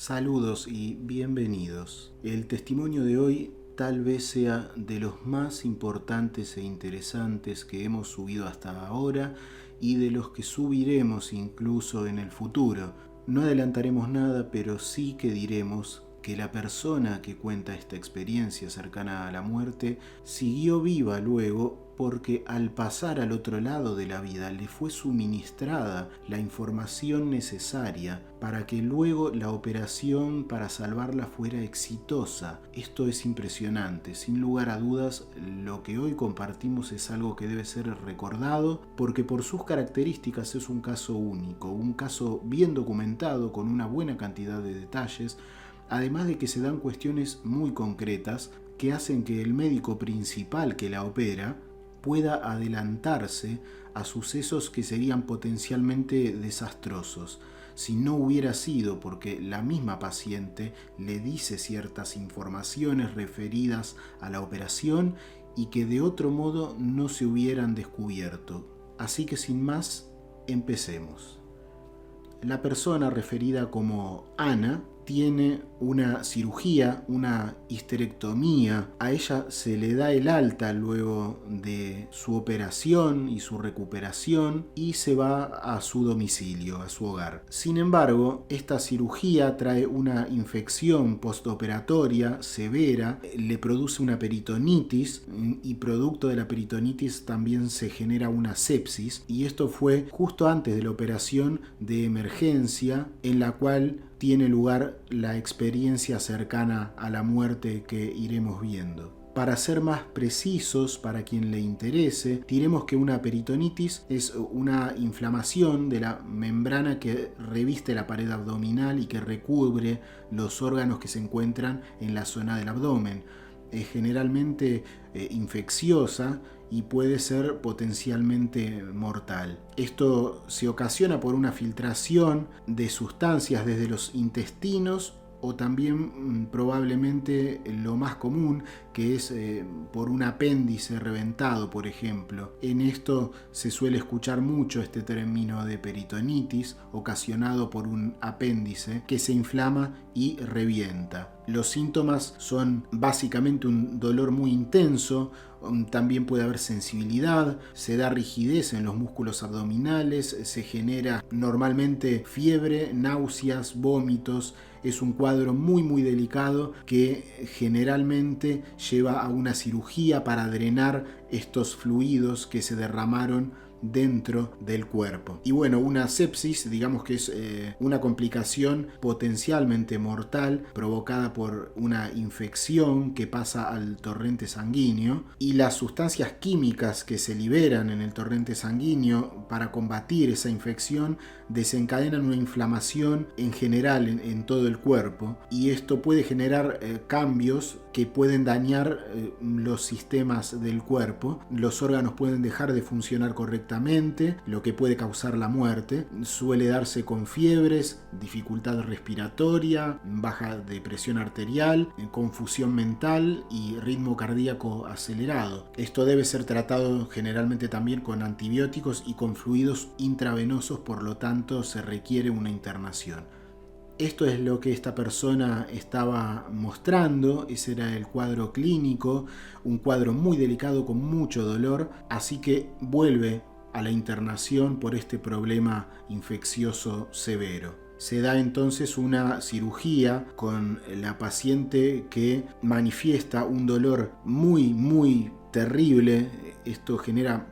Saludos y bienvenidos. El testimonio de hoy tal vez sea de los más importantes e interesantes que hemos subido hasta ahora y de los que subiremos incluso en el futuro. No adelantaremos nada, pero sí que diremos que la persona que cuenta esta experiencia cercana a la muerte siguió viva luego porque al pasar al otro lado de la vida le fue suministrada la información necesaria para que luego la operación para salvarla fuera exitosa. Esto es impresionante. Sin lugar a dudas, lo que hoy compartimos es algo que debe ser recordado porque por sus características es un caso único, un caso bien documentado con una buena cantidad de detalles, además de que se dan cuestiones muy concretas que hacen que el médico principal que la opera pueda adelantarse a sucesos que serían potencialmente desastrosos si no hubiera sido porque la misma paciente le dice ciertas informaciones referidas a la operación y que de otro modo no se hubieran descubierto. Así que sin más, empecemos. La persona referida como Ana tiene una cirugía, una histerectomía. A ella se le da el alta luego de su operación y su recuperación y se va a su domicilio, a su hogar. Sin embargo, esta cirugía trae una infección postoperatoria severa, le produce una peritonitis y producto de la peritonitis también se genera una sepsis, y esto fue justo antes de la operación de emergencia en la cual tiene lugar la experiencia cercana a la muerte que iremos viendo. Para ser más precisos, para quien le interese, diremos que una peritonitis es una inflamación de la membrana que reviste la pared abdominal y que recubre los órganos que se encuentran en la zona del abdomen. Es generalmente infecciosa y puede ser potencialmente mortal. Esto se ocasiona por una filtración de sustancias desde los intestinos o también probablemente lo más común, que es por un apéndice reventado, por ejemplo. En esto se suele escuchar mucho este término de peritonitis, ocasionado por un apéndice que se inflama y revienta. Los síntomas son básicamente un dolor muy intenso, también puede haber sensibilidad, se da rigidez en los músculos abdominales, se genera normalmente fiebre, náuseas, vómitos. Es un cuadro muy delicado que generalmente lleva a una cirugía para drenar estos fluidos que se derramaron dentro del cuerpo. Y bueno, una sepsis, digamos que es una complicación potencialmente mortal provocada por una infección que pasa al torrente sanguíneo, y las sustancias químicas que se liberan en el torrente sanguíneo para combatir esa infección desencadenan una inflamación en general en todo el cuerpo, y esto puede generar cambios que pueden dañar los sistemas del cuerpo. Los órganos pueden dejar de funcionar correctamente, lo que puede causar la muerte. Suele darse con fiebres, dificultad respiratoria, baja de presión arterial, confusión mental y ritmo cardíaco acelerado. Esto debe ser tratado generalmente también con antibióticos y con fluidos intravenosos, por lo tanto se requiere una internación. Esto es lo que esta persona estaba mostrando, ese era el cuadro clínico, un cuadro muy delicado con mucho dolor, así que vuelve a la internación por este problema infeccioso severo. Se da entonces una cirugía con la paciente que manifiesta un dolor muy terrible. Esto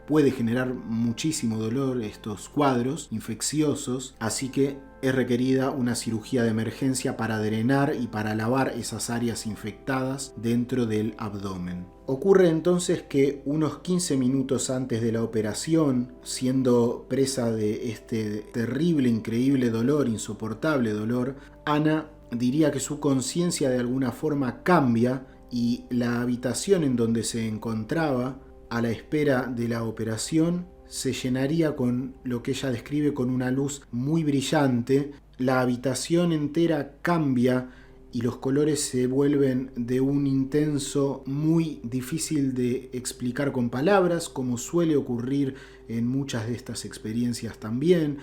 puede generar muchísimo dolor, estos cuadros infecciosos, así que es requerida una cirugía de emergencia para drenar y para lavar esas áreas infectadas dentro del abdomen. Ocurre entonces que unos 15 minutos antes de la operación, siendo presa de este terrible, increíble dolor, insoportable dolor, Ana diría que su conciencia de alguna forma cambia y la habitación en donde se encontraba a la espera de la operación se llenaría con lo que ella describe con una luz muy brillante. La habitación entera cambia y los colores se vuelven de un intenso muy difícil de explicar con palabras, como suele ocurrir en muchas de estas experiencias también.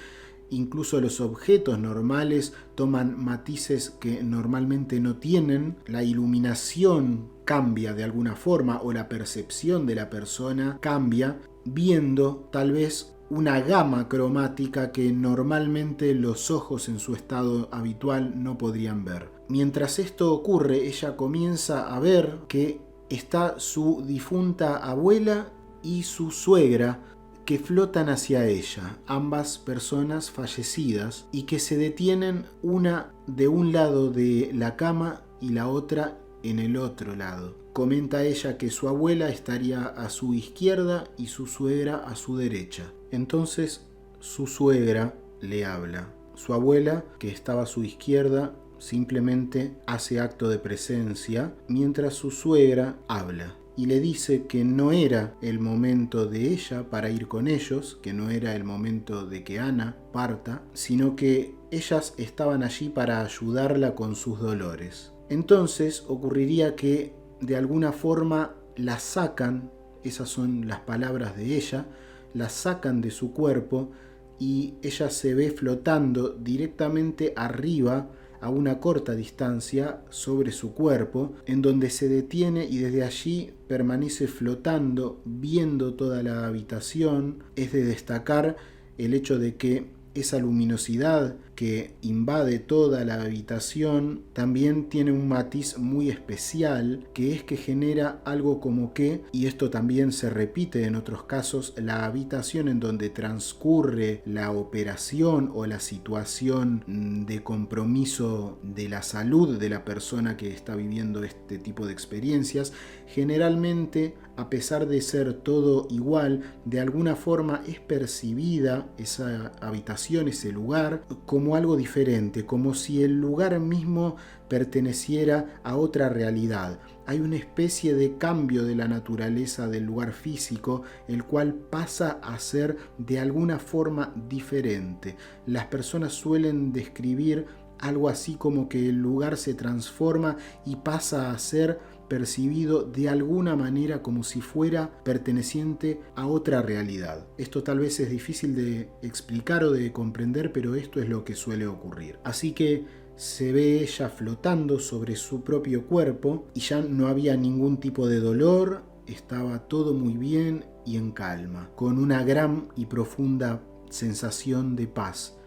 incluso los objetos normales toman matices que normalmente no tienen, la iluminación cambia de alguna forma o la percepción de la persona cambia, viendo tal vez una gama cromática que normalmente los ojos en su estado habitual no podrían ver. Mientras esto ocurre, ella comienza a ver que está su difunta abuela y su suegra que flotan hacia ella, ambas personas fallecidas, y que se detienen una de un lado de la cama y la otra en el otro lado. Comenta ella que su abuela estaría a su izquierda y su suegra a su derecha. Entonces su suegra le habla. Su abuela, que estaba a su izquierda, simplemente hace acto de presencia, mientras su suegra habla. Y le dice que no era el momento de ella para ir con ellos, que no era el momento de que Ana parta, sino que ellas estaban allí para ayudarla con sus dolores. Entonces ocurriría que de alguna forma la sacan, esas son las palabras de ella, la sacan de su cuerpo y ella se ve flotando directamente arriba a una corta distancia sobre su cuerpo, en donde se detiene y desde allí permanece flotando, viendo toda la habitación. Es de destacar el hecho de que esa luminosidad que invade toda la habitación también tiene un matiz muy especial, que es que genera algo como que, y esto también se repite en otros casos, la habitación en donde transcurre la operación o la situación de compromiso de la salud de la persona que está viviendo este tipo de experiencias, generalmente, a pesar de ser todo igual, de alguna forma es percibida esa habitación, ese lugar, como algo diferente, como si el lugar mismo perteneciera a otra realidad. Hay una especie de cambio de la naturaleza del lugar físico, el cual pasa a ser de alguna forma diferente. Las personas suelen describir algo así como que el lugar se transforma y pasa a ser percibido de alguna manera como si fuera perteneciente a otra realidad. Esto tal vez es difícil de explicar o de comprender, pero esto es lo que suele ocurrir. Así que se ve ella flotando sobre su propio cuerpo y ya no había ningún tipo de dolor, estaba todo muy bien y en calma, con una gran y profunda sensación de paz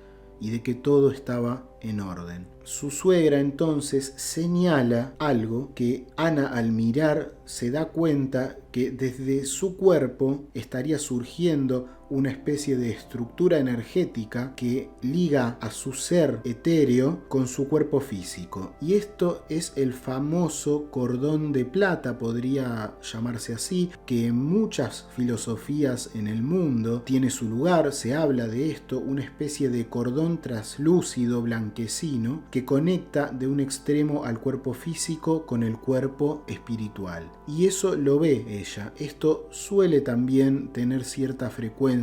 y de que todo estaba en orden. Su suegra entonces señala algo que Ana, al mirar, se da cuenta que desde su cuerpo estaría surgiendo una especie de estructura energética que liga a su ser etéreo con su cuerpo físico. Y esto es el famoso cordón de plata, podría llamarse así, que en muchas filosofías en el mundo tiene su lugar. Se habla de esto, una especie de cordón traslúcido blanquecino que conecta de un extremo al cuerpo físico con el cuerpo espiritual. Y eso lo ve ella. Esto suele también tener cierta frecuencia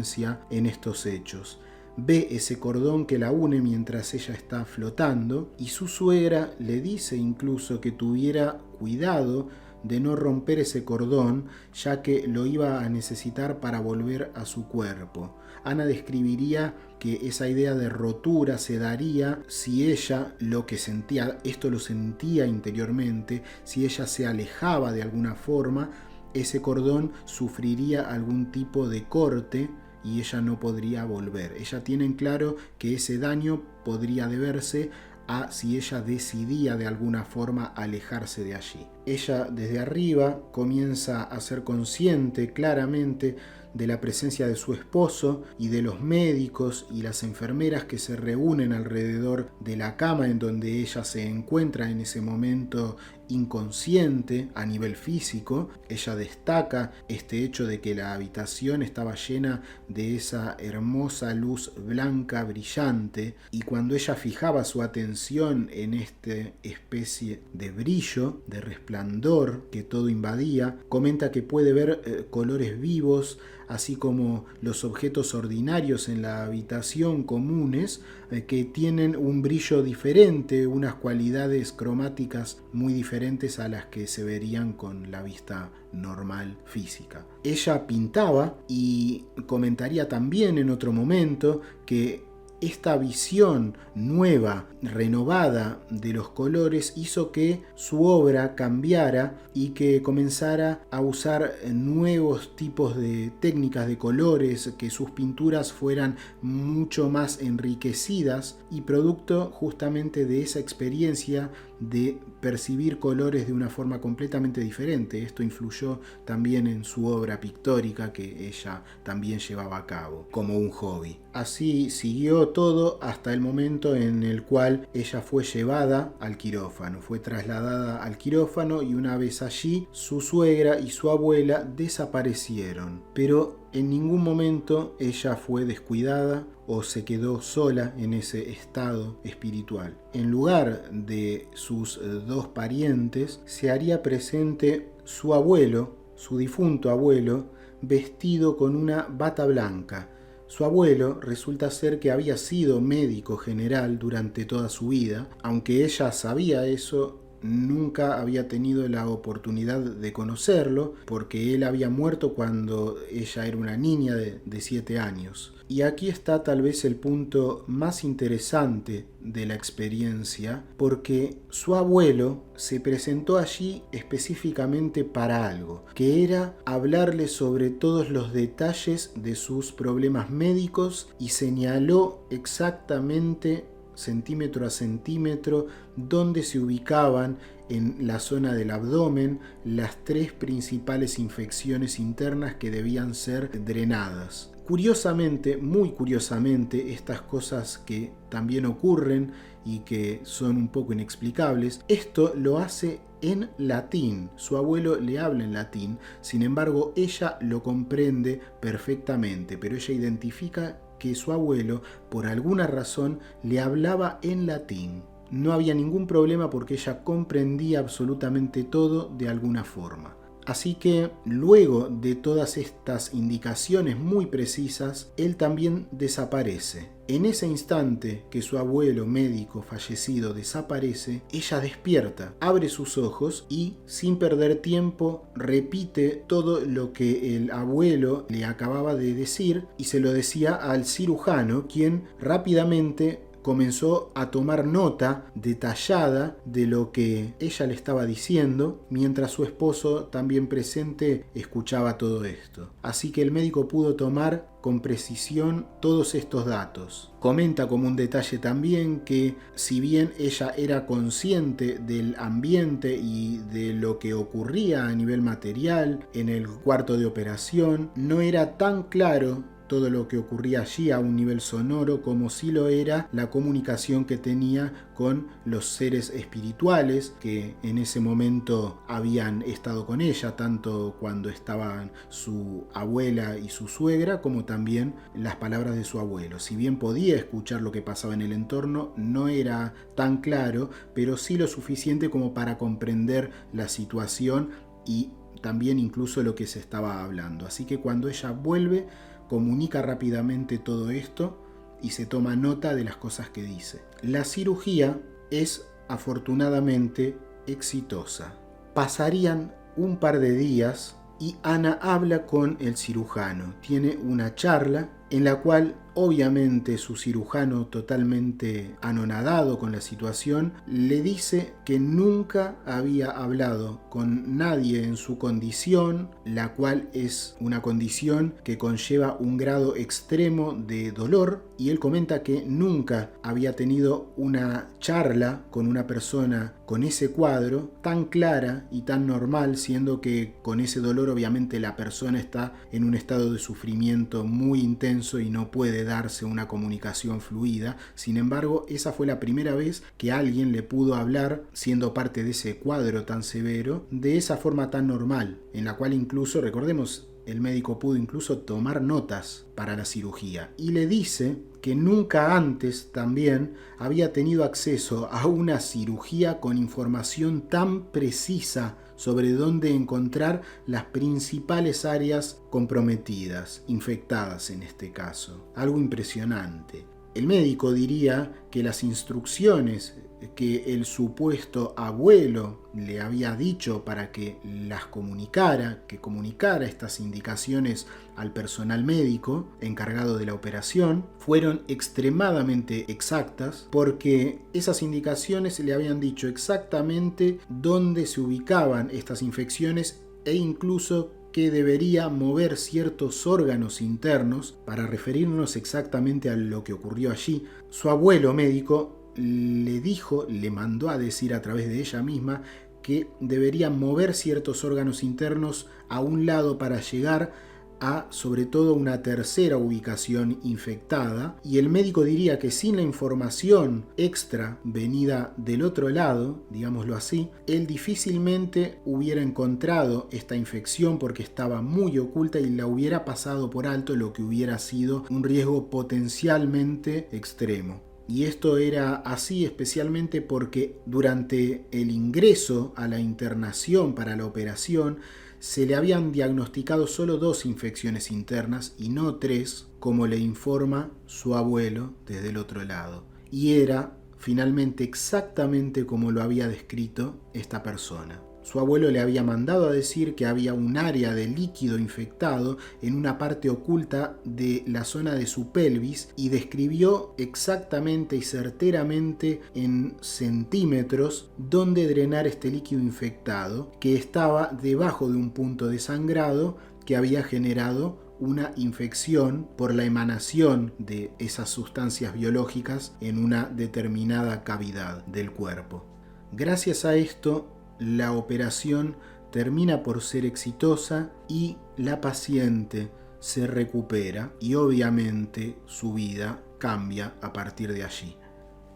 en estos hechos. Ve ese cordón que la une mientras ella está flotando y su suegra le dice incluso que tuviera cuidado de no romper ese cordón, ya que lo iba a necesitar para volver a su cuerpo. Ana describiría que esa idea de rotura se daría si ella lo que sentía, esto lo sentía interiormente, si ella se alejaba de alguna forma, ese cordón sufriría algún tipo de corte y ella no podría volver. Ella tiene en claro que ese daño podría deberse a si ella decidía de alguna forma alejarse de allí. Ella desde arriba comienza a ser consciente claramente de la presencia de su esposo y de los médicos y las enfermeras que se reúnen alrededor de la cama en donde ella se encuentra en ese momento inconsciente a nivel físico. Ella destaca este hecho de que la habitación estaba llena de esa hermosa luz blanca brillante, y cuando ella fijaba su atención en esta especie de brillo, de resplandor que todo invadía, comenta que puede ver colores vivos, así como los objetos ordinarios en la habitación comunes que tienen un brillo diferente, unas cualidades cromáticas muy diferentes a las que se verían con la vista normal física. Ella pintaba y comentaría también en otro momento que esta visión nueva, renovada de los colores hizo que su obra cambiara y que comenzara a usar nuevos tipos de técnicas de colores, que sus pinturas fueran mucho más enriquecidas, y producto justamente de esa experiencia de percibir colores de una forma completamente diferente. Esto influyó también en su obra pictórica, que ella también llevaba a cabo como un hobby. Así siguió todo hasta el momento en el cual ella fue llevada al quirófano, fue trasladada al quirófano, y una vez allí su suegra y su abuela desaparecieron. Pero en ningún momento ella fue descuidada o se quedó sola en ese estado espiritual. En lugar de sus dos parientes, se haría presente su abuelo, su difunto abuelo, vestido con una bata blanca. Su abuelo resulta ser que había sido médico general durante toda su vida. Aunque ella sabía eso, nunca había tenido la oportunidad de conocerlo, porque él había muerto cuando ella era una niña de 7 años. Y aquí está tal vez el punto más interesante de la experiencia, porque su abuelo se presentó allí específicamente para algo, que era hablarle sobre todos los detalles de sus problemas médicos, y señaló exactamente, centímetro a centímetro, dónde se ubicaban en la zona del abdomen las 3 principales infecciones internas que debían ser drenadas. Curiosamente, muy curiosamente, estas cosas que también ocurren y que son un poco inexplicables, esto lo hace en latín. Su abuelo le habla en latín, sin embargo ella lo comprende perfectamente, pero ella identifica que su abuelo, por alguna razón, le hablaba en latín. No había ningún problema porque ella comprendía absolutamente todo de alguna forma. Así que, luego de todas estas indicaciones muy precisas, él también desaparece. En ese instante que su abuelo médico fallecido desaparece, ella despierta, abre sus ojos y, sin perder tiempo, repite todo lo que el abuelo le acababa de decir, y se lo decía al cirujano, quien rápidamente comenzó a tomar nota detallada de lo que ella le estaba diciendo, mientras su esposo, también presente, escuchaba todo esto. Así que el médico pudo tomar con precisión todos estos datos. Comenta como un detalle también que, si bien ella era consciente del ambiente y de lo que ocurría a nivel material en el cuarto de operación, no era tan claro todo lo que ocurría allí a un nivel sonoro como sí lo era la comunicación que tenía con los seres espirituales que en ese momento habían estado con ella, tanto cuando estaban su abuela y su suegra, como también las palabras de su abuelo. Si bien podía escuchar lo que pasaba en el entorno, no era tan claro, pero sí lo suficiente como para comprender la situación y también incluso lo que se estaba hablando. Así que cuando ella vuelve, comunica rápidamente todo esto y se toma nota de las cosas que dice. La cirugía es afortunadamente exitosa. Pasarían un par de días y Ana habla con el cirujano. Tiene una charla en la cual obviamente su cirujano, totalmente anonadado con la situación, le dice que nunca había hablado con nadie en su condición, la cual es una condición que conlleva un grado extremo de dolor, y él comenta que nunca había tenido una charla con una persona con ese cuadro tan clara y tan normal, siendo que con ese dolor obviamente la persona está en un estado de sufrimiento muy intenso y no puede darse una comunicación fluida. Sin embargo, esa fue la primera vez que alguien le pudo hablar, siendo parte de ese cuadro tan severo, de esa forma tan normal, en la cual incluso, recordemos, el médico pudo incluso tomar notas para la cirugía, y le dice que nunca antes también había tenido acceso a una cirugía con información tan precisa sobre dónde encontrar las principales áreas comprometidas, infectadas en este caso. Algo impresionante. El médico diría que las instrucciones que el supuesto abuelo le había dicho para que las comunicara, que comunicara estas indicaciones al personal médico encargado de la operación, fueron extremadamente exactas, porque esas indicaciones le habían dicho exactamente dónde se ubicaban estas infecciones e incluso que debería mover ciertos órganos internos para referirnos exactamente a lo que ocurrió allí. Su abuelo médico le mandó a decir a través de ella misma que debería mover ciertos órganos internos a un lado para llegar a, sobre todo, una tercera ubicación infectada, y el médico diría que sin la información extra venida del otro lado, digámoslo así, él difícilmente hubiera encontrado esta infección porque estaba muy oculta y la hubiera pasado por alto, lo que hubiera sido un riesgo potencialmente extremo. Y esto era así especialmente porque durante el ingreso a la internación para la operación se le habían diagnosticado solo 2 infecciones internas y no 3, como le informa su abuelo desde el otro lado. Y era finalmente exactamente como lo había descrito esta persona. Su abuelo le había mandado a decir que había un área de líquido infectado en una parte oculta de la zona de su pelvis y describió exactamente y certeramente en centímetros dónde drenar este líquido infectado, que estaba debajo de un punto de sangrado que había generado una infección por la emanación de esas sustancias biológicas en una determinada cavidad del cuerpo. Gracias a esto, la operación termina por ser exitosa y la paciente se recupera y obviamente su vida cambia a partir de allí.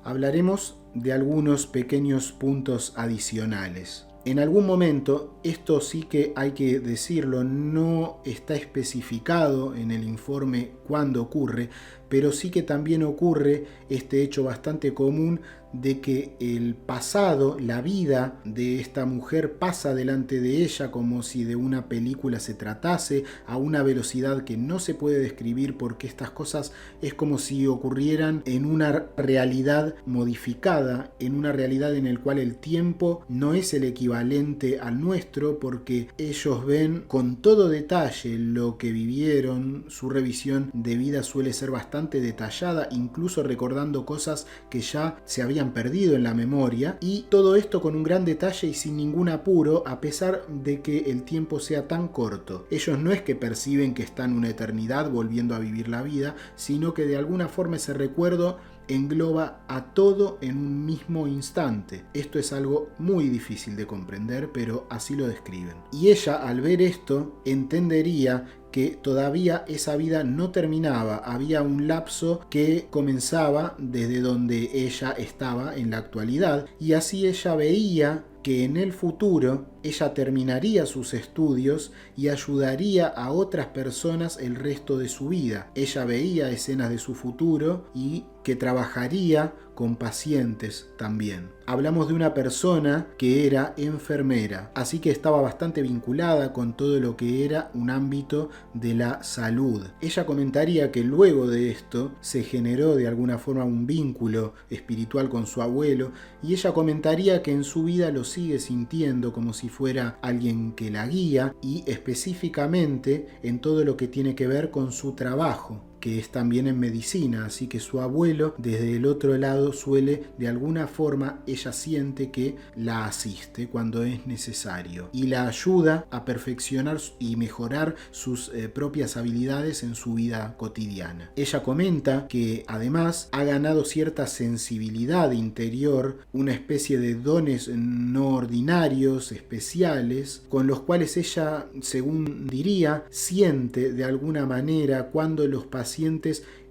Hablaremos de algunos pequeños puntos adicionales. En algún momento, esto sí que hay que decirlo, no está especificado en el informe cuándo ocurre, pero sí que también ocurre este hecho bastante común de que el pasado, la vida de esta mujer pasa delante de ella como si de una película se tratase, a una velocidad que no se puede describir, porque estas cosas es como si ocurrieran en una realidad modificada, en una realidad en la cual el tiempo no es el equivalente al nuestro, porque ellos ven con todo detalle lo que vivieron. Su revisión de vida suele ser bastante detallada, incluso recordando cosas que ya se habían perdido en la memoria, y todo esto con un gran detalle y sin ningún apuro, a pesar de que el tiempo sea tan corto. Ellos no es que perciben que están una eternidad volviendo a vivir la vida, sino que de alguna forma ese recuerdo engloba a todo en un mismo instante. Esto es algo muy difícil de comprender, pero así lo describen. Y ella, al ver esto, entendería que todavía esa vida no terminaba, había un lapso que comenzaba desde donde ella estaba en la actualidad, y así ella veía que en el futuro ella terminaría sus estudios y ayudaría a otras personas el resto de su vida. Ella veía escenas de su futuro y que trabajaría con pacientes también. Hablamos de una persona que era enfermera, así que estaba bastante vinculada con todo lo que era un ámbito de la salud. Ella comentaría que luego de esto se generó de alguna forma un vínculo espiritual con su abuelo, y ella comentaría que en su vida lo sigue sintiendo como si fuera alguien que la guía, y específicamente en todo lo que tiene que ver con su trabajo, que es también en medicina, así que su abuelo desde el otro lado suele, de alguna forma, ella siente que la asiste cuando es necesario y la ayuda a perfeccionar y mejorar sus propias habilidades en su vida cotidiana. Ella comenta que además ha ganado cierta sensibilidad interior, una especie de dones no ordinarios, especiales, con los cuales ella, según diría, siente de alguna manera cuando los pacientes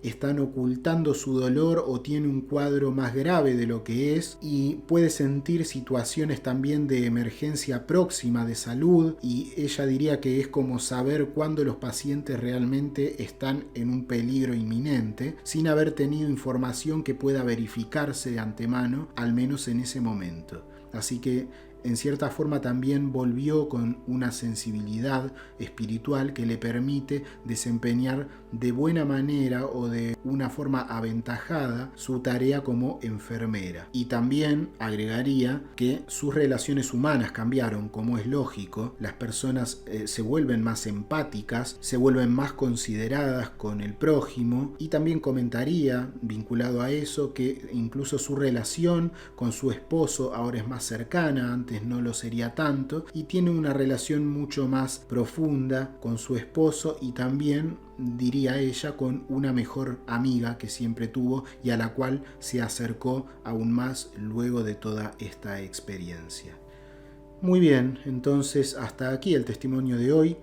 están ocultando su dolor o tiene un cuadro más grave de lo que es, y puede sentir situaciones también de emergencia próxima de salud, y ella diría que es como saber cuándo los pacientes realmente están en un peligro inminente sin haber tenido información que pueda verificarse de antemano, al menos en ese momento. Así que en cierta forma también volvió con una sensibilidad espiritual que le permite desempeñar de buena manera o de una forma aventajada su tarea como enfermera. Y también agregaría que sus relaciones humanas cambiaron, como es lógico. Las personas se vuelven más empáticas, se vuelven más consideradas con el prójimo, y también comentaría, vinculado a eso, que incluso su relación con su esposo ahora es más cercana, antes no lo sería tanto, y tiene una relación mucho más profunda con su esposo, y también, diría ella, con una mejor amiga que siempre tuvo y a la cual se acercó aún más luego de toda esta experiencia. Muy bien, entonces hasta aquí el testimonio de hoy,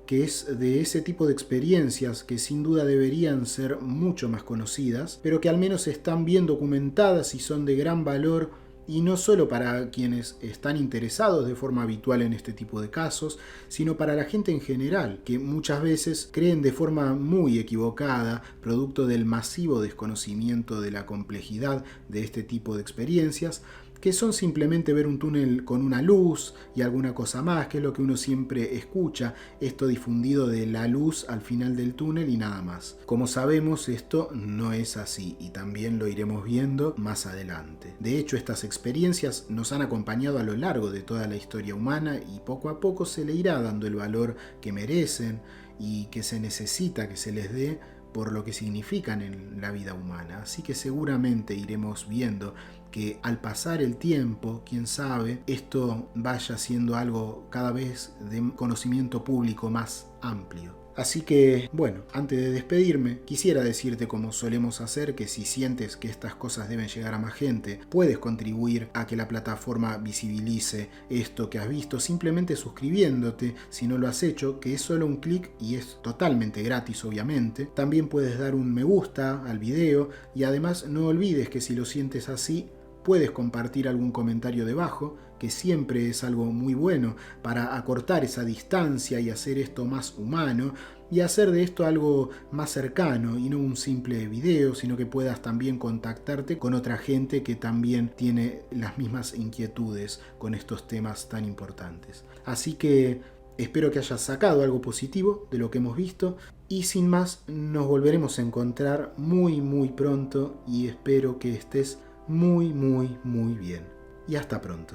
que es de ese tipo de experiencias que sin duda deberían ser mucho más conocidas, pero que al menos están bien documentadas y son de gran valor, y no solo para quienes están interesados de forma habitual en este tipo de casos, sino para la gente en general, que muchas veces creen de forma muy equivocada, producto del masivo desconocimiento de la complejidad de este tipo de experiencias, que son simplemente ver un túnel con una luz y alguna cosa más, que es lo que uno siempre escucha, esto difundido de la luz al final del túnel y nada más. Como sabemos, esto no es así, y también lo iremos viendo más adelante. De hecho, estas experiencias nos han acompañado a lo largo de toda la historia humana, y poco a poco se le irá dando el valor que merecen y que se necesita que se les dé por lo que significan en la vida humana. Así que seguramente iremos viendo que al pasar el tiempo, quién sabe, esto vaya siendo algo cada vez de conocimiento público más amplio. Así que, bueno, antes de despedirme, quisiera decirte, como solemos hacer, que si sientes que estas cosas deben llegar a más gente, puedes contribuir a que la plataforma visibilice esto que has visto, simplemente suscribiéndote, si no lo has hecho, que es solo un clic y es totalmente gratis, obviamente. También puedes dar un me gusta al video, y además no olvides que si lo sientes así, puedes compartir algún comentario debajo, que siempre es algo muy bueno para acortar esa distancia y hacer esto más humano, y hacer de esto algo más cercano y no un simple video, sino que puedas también contactarte con otra gente que también tiene las mismas inquietudes con estos temas tan importantes. Así que espero que hayas sacado algo positivo de lo que hemos visto, y sin más nos volveremos a encontrar muy pronto, y espero que estés muy bien. Y hasta pronto.